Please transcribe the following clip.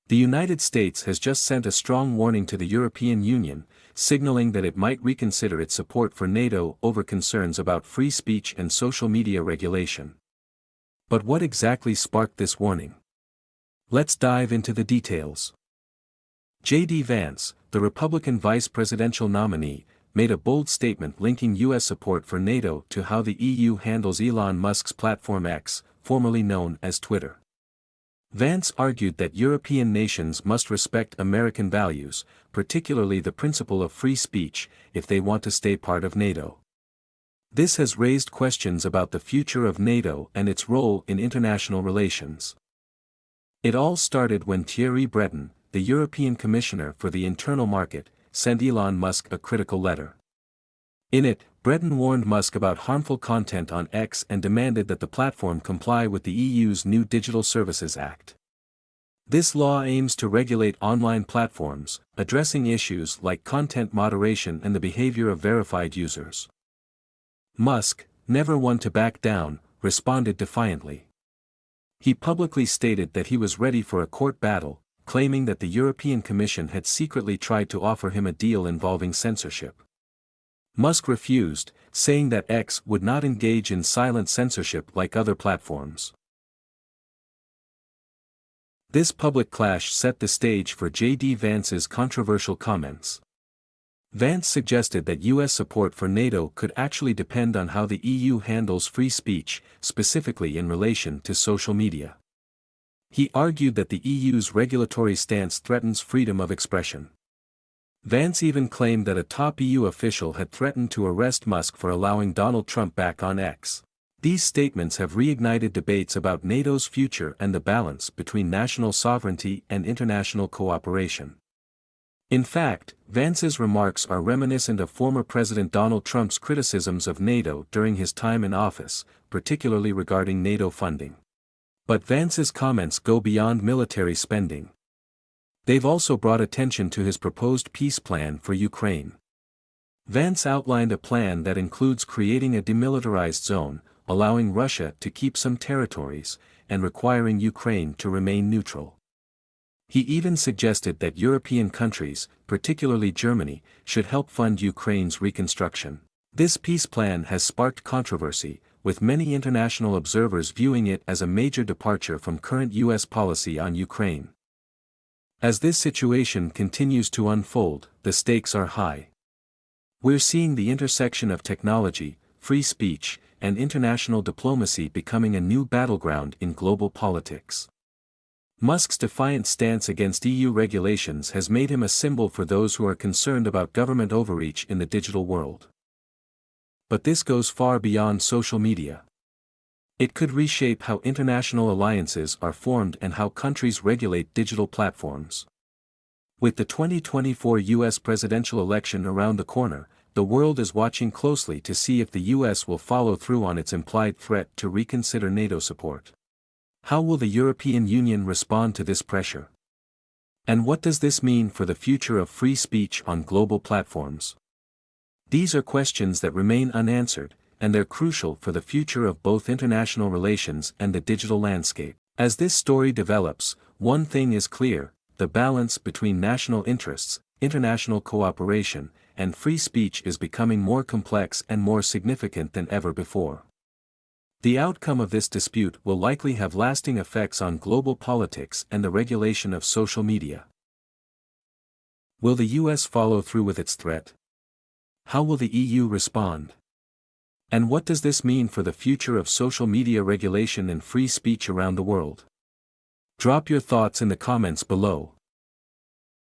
The United States has just sent a strong warning to the European Union, signaling that it might reconsider its support for NATO over concerns about free speech and social media regulation. But what exactly sparked this warning? Let's dive into the details. J.D. Vance, the Republican vice presidential nominee, made a bold statement linking U.S. support for NATO to how the EU handles Elon Musk's platform X, formerly known as Twitter. Vance argued that European nations must respect American values, particularly the principle of free speech, if they want to stay part of NATO. This has raised questions about the future of NATO and its role in international relations. It all started when Thierry Breton, the European Commissioner for the Internal Market, sent Elon Musk a critical letter. In it, Breton warned Musk about harmful content on X and demanded that the platform comply with the EU's new Digital Services Act. This law aims to regulate online platforms, addressing issues like content moderation and the behavior of verified users. Musk, never one to back down, responded defiantly. He publicly stated that he was ready for a court battle, claiming that the European Commission had secretly tried to offer him a deal involving censorship. Musk refused, saying that X would not engage in silent censorship like other platforms. This public clash set the stage for J.D. Vance's controversial comments. Vance suggested that U.S. support for NATO could actually depend on how the EU handles free speech, specifically in relation to social media. He argued that the EU's regulatory stance threatens freedom of expression. Vance even claimed that a top EU official had threatened to arrest Musk for allowing Donald Trump back on X. These statements have reignited debates about NATO's future and the balance between national sovereignty and international cooperation. In fact, Vance's remarks are reminiscent of former President Donald Trump's criticisms of NATO during his time in office, particularly regarding NATO funding. But Vance's comments go beyond military spending. They've also brought attention to his proposed peace plan for Ukraine. Vance outlined a plan that includes creating a demilitarized zone, allowing Russia to keep some territories, and requiring Ukraine to remain neutral. He even suggested that European countries, particularly Germany, should help fund Ukraine's reconstruction. This peace plan has sparked controversy, with many international observers viewing it as a major departure from current U.S. policy on Ukraine. As this situation continues to unfold, the stakes are high. We're seeing the intersection of technology, free speech, and international diplomacy becoming a new battleground in global politics. Musk's defiant stance against EU regulations has made him a symbol for those who are concerned about government overreach in the digital world. But this goes far beyond social media. It could reshape how international alliances are formed and how countries regulate digital platforms. With the 2024 U.S. presidential election around the corner, the world is watching closely to see if the U.S. will follow through on its implied threat to reconsider NATO support. How will the European Union respond to this pressure? And what does this mean for the future of free speech on global platforms? These are questions that remain unanswered, and they're crucial for the future of both international relations and the digital landscape. As this story develops, one thing is clear: the balance between national interests, international cooperation, and free speech is becoming more complex and more significant than ever before. The outcome of this dispute will likely have lasting effects on global politics and the regulation of social media. Will the US follow through with its threat? How will the EU respond? And what does this mean for the future of social media regulation and free speech around the world? Drop your thoughts in the comments below.